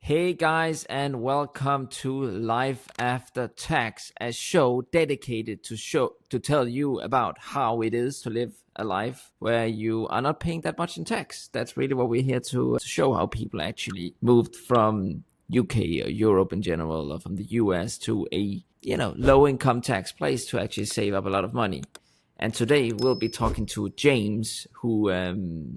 Hey guys, and welcome to Life After Tax, a show dedicated to tell you about how it is to live a life where you are not paying that much in tax. That's really what we're here to show, how people actually moved from UK or Europe in general, or from the US to a low income tax place to actually save up a lot of money. And today we'll be talking to James, who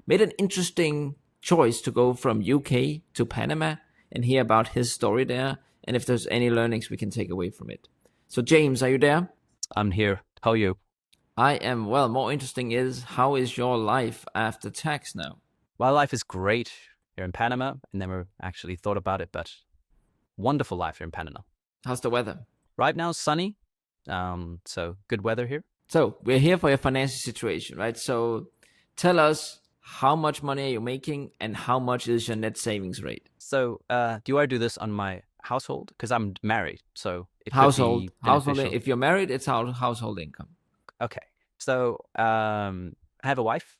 made an interesting choice to go from UK to Panama and hear about his story there, and if there's any learnings we can take away from it. So James, are you there? I'm here. How are you? I am well. More interesting is, how is your life after tax now? My life is great here in Panama. I never actually thought about it, but wonderful life here in Panama. How's the weather? Right now, sunny. So good weather here. So we're here for your financial situation, right? So tell us, how much money are you making and how much is your net savings rate? So do I do this on my household? Because I'm married, so it Household, could be beneficial. if you're married, it's household income. Okay. So I have a wife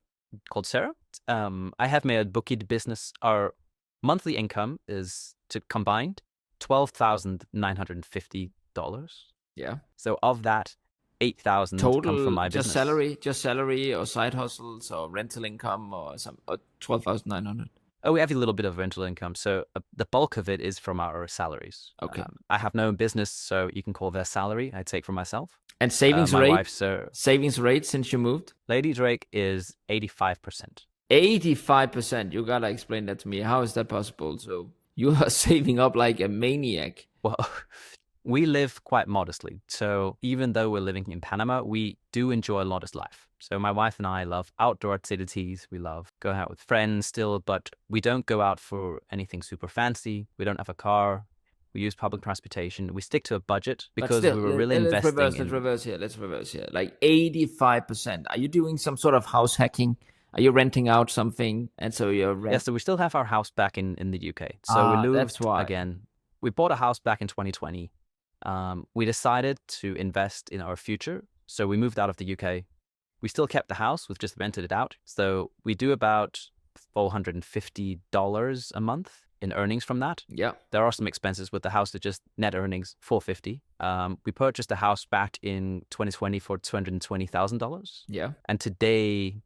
called Sarah. I have my bookkeeping business. Our monthly income is combined $12,950. Yeah. So of that, 8,000 come from my business. Just salary or side hustles or rental income or 12,900. Oh, we have a little bit of rental income. So the bulk of it is from our salaries. Okay. I have no business, so you can call that salary. I take for myself. And savings rate? Savings rate since you moved? Lady Drake is 85%. 85%. You gotta explain that to me. How is that possible? So you are saving up like a maniac. Well, we live quite modestly. So even though we're living in Panama, we do enjoy a modest life. So my wife and I love outdoor activities. We love going out with friends still, but we don't go out for anything super fancy. We don't have a car. We use public transportation. We stick to a budget because still, we were really investing. Let's reverse here. Like 85%. Are you doing some sort of house hacking? Are you renting out something? And so you're Yeah, so we still have our house back in the UK. So we moved that's why. Again. We bought a house back in 2020. We decided to invest in our future. So we moved out of the UK. We still kept the house. We've just rented it out. So we do about $450 a month in earnings from that. Yeah. There are some expenses with the house that just net earnings $450. We purchased a house back in 2020 for $220,000. Yeah. And today,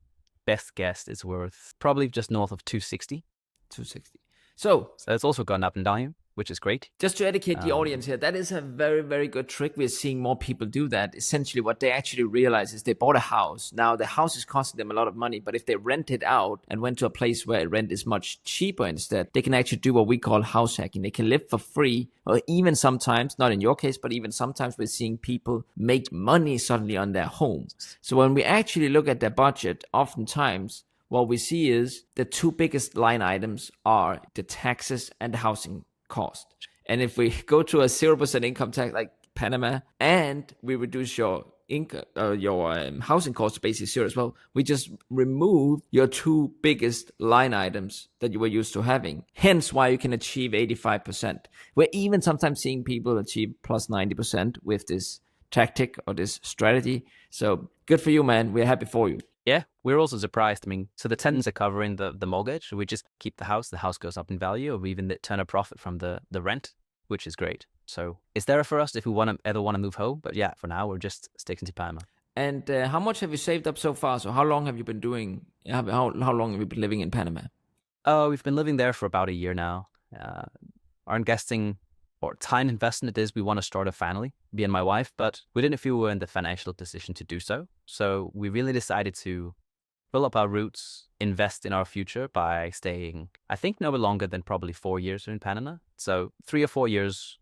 best guess is worth probably just north of 260. 260. So it's also gone up and down, which is great. Just to educate the audience here, that is a very, very good trick. We're seeing more people do that. Essentially, what they actually realize is they bought a house. Now, the house is costing them a lot of money, but if they rent it out and went to a place where rent is much cheaper instead, they can actually do what we call house hacking. They can live for free, or even sometimes, not in your case, but even sometimes we're seeing people make money suddenly on their home. So when we actually look at their budget, oftentimes, what we see is the two biggest line items are the taxes and the housing cost. And if we go to a 0% income tax like Panama, and we reduce your income, your housing cost to basically zero as well, we just remove your two biggest line items that you were used to having. Hence why you can achieve 85%. We're even sometimes seeing people achieve plus 90% with this tactic or this strategy. So good for you, man. We're happy for you. Yeah, we're also surprised. I mean, so the tenants are covering the mortgage. We just keep the house goes up in value, or we even turn a profit from the rent, which is great. So it's there for us if we ever want to move home. But yeah, for now, we're just sticking to Panama. And how much have you saved up so far? So how long have you been doing, how long have you been living in Panama? Oh, we've been living there for about a year now. Our investing or time investment is we want to start a family, me and my wife, but we didn't feel we were in the financial position to do so. So we really decided to fill up our roots, invest in our future by staying, I think, no longer than probably 4 years in Panama. So 3 or 4 years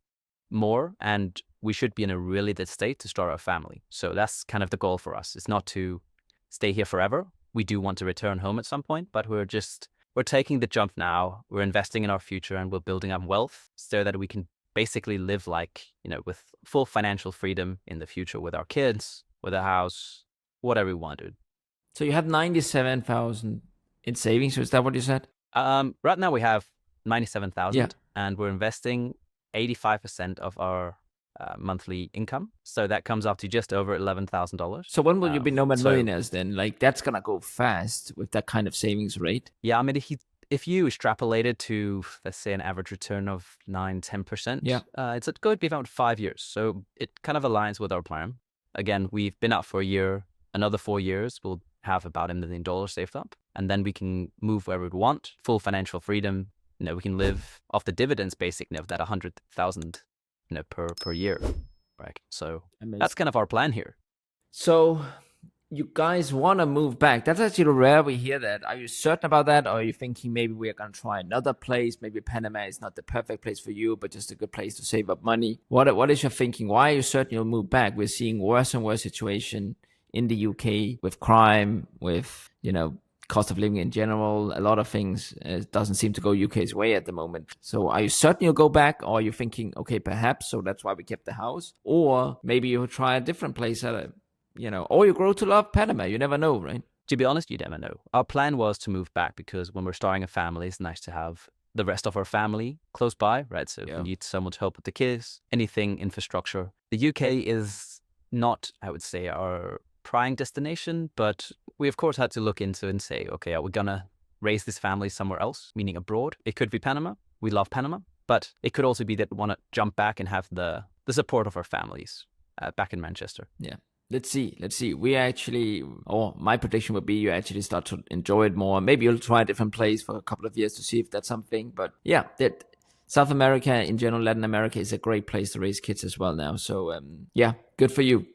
more, and we should be in a really good state to start our family. So that's kind of the goal for us. It's not to stay here forever. We do want to return home at some point, but we're taking the jump now. We're investing in our future, and we're building up wealth so that we can basically live with full financial freedom in the future with our kids, with a house, whatever we want to. So you have 97,000 in savings. Is that what you said? Right now we have 97,000, and we're investing 85% of our monthly income. So that comes up to just over $11,000. So when will you be Nomad Millionaires then? Like, that's gonna go fast with that kind of savings rate. Yeah, I mean, if you extrapolate it to, let's say, an average return of 9-10%, Yeah. it's going to be about 5 years. So it kind of aligns with our plan. Again, we've been out for a year. Another 4 years, we'll have about $1 million saved up. And then we can move where we want, full financial freedom. We can live off the dividends, basically, of that 100,000, per year. Right. So Amazing. That's kind of our plan here. So you guys want to move back. That's actually rare we hear that. Are you certain about that? Or are you thinking maybe we're going to try another place? Maybe Panama is not the perfect place for you, but just a good place to save up money. What is your thinking? Why are you certain you'll move back? We're seeing worse and worse situation in the UK with crime, with, cost of living in general, a lot of things. It doesn't seem to go UK's way at the moment. So are you certain you'll go back, or are you thinking, okay, perhaps, so that's why we kept the house? Or maybe you'll try a different place or you grow to love Panama. You never know, right? To be honest, you never know. Our plan was to move back because when we're starting a family, it's nice to have the rest of our family close by, right? So if we need someone to help with the kids, anything, infrastructure. The UK is not, I would say, our prime destination, but we of course had to look into and say, okay, are we gonna raise this family somewhere else, meaning abroad? It could be Panama. We love Panama, but it could also be that we want to jump back and have the support of our families back in Manchester. Yeah. Let's see. We actually, my prediction would be you actually start to enjoy it more. Maybe you'll try a different place for a couple of years to see if that's something. But yeah, that South America in general, Latin America is a great place to raise kids as well now. So yeah, good for you.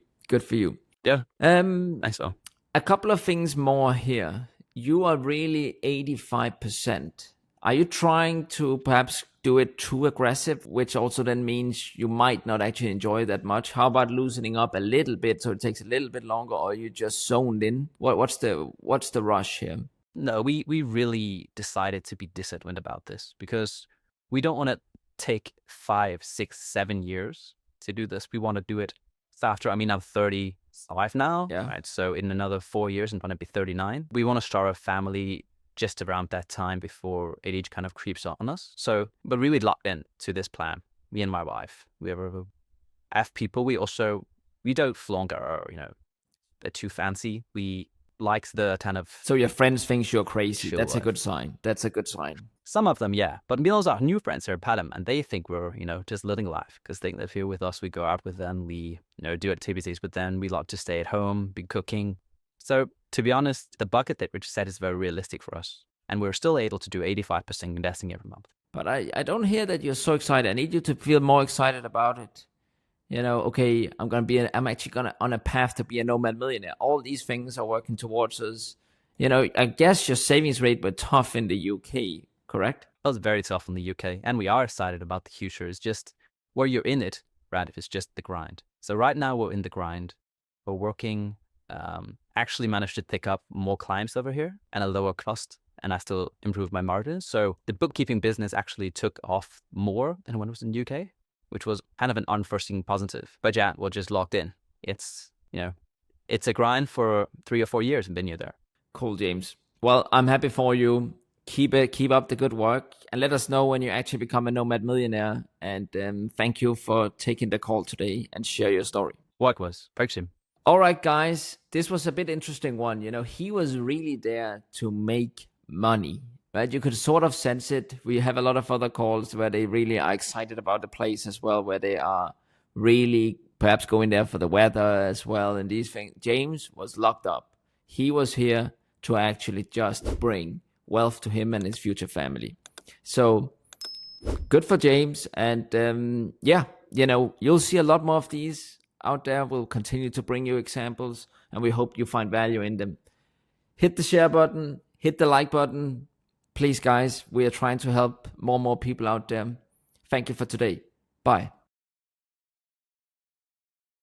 Yeah. I saw. A couple of things more here. You are really 85%. Are you trying to perhaps do it too aggressive, which also then means you might not actually enjoy that much? How about loosening up a little bit so it takes a little bit longer, or are you just zoned in? What's the rush here? No, we really decided to be disciplined about this because we don't want to take 5, 6, 7 years to do this. We want to do it after. I'm 35 now, right? So in another 4 years, I'm going to be 39. We want to start a family just around that time before age kind of creeps on us. So, but really locked in to this plan. Me and my wife, we have people. We don't flaunt our, they're too fancy. We like the kind of. So your friends think you're crazy. That's a good sign. Some of them, yeah. But we also have new friends here at Panama, and they think we're, just living life because they live here with us. We go out with them. We, do activities with them. We like to stay at home, be cooking. So to be honest, the bucket that Rich said is very realistic for us. And we're still able to do 85% investing every month. But I don't hear that you're so excited. I need you to feel more excited about it. Okay, I'm actually on a path to be a nomad millionaire. All these things are working towards us. I guess your savings rate were tough in the UK, correct? It was very tough in the UK. And we are excited about the future. It's just where you're in it, right? If it's just the grind. So right now we're in the grind. We're working, actually managed to pick up more clients over here and a lower cost. And I still improve my margins. So the bookkeeping business actually took off more than when it was in the UK, which was kind of an unforeseen positive. But yeah, we're just locked in. It's, it's a grind for 3 or 4 years and been there. Cool, James. Well, I'm happy for you. Keep up the good work, and let us know when you actually become a nomad millionaire. And thank you for taking the call today and share your story. Likewise. Thanks, Jim. All right, guys, this was a bit interesting one. He was really there to make money, right? You could sort of sense it. We have a lot of other calls where they really are excited about the place as well, where they are really perhaps going there for the weather as well and these things. James was locked up. He was here to actually just bring wealth to him and his future family. So good for James. And you'll see a lot more of these out there. We'll continue to bring you examples, and we hope you find value in them. Hit the share button, hit the like button. Please, guys, we are trying to help more and more people out there. Thank you for today. Bye.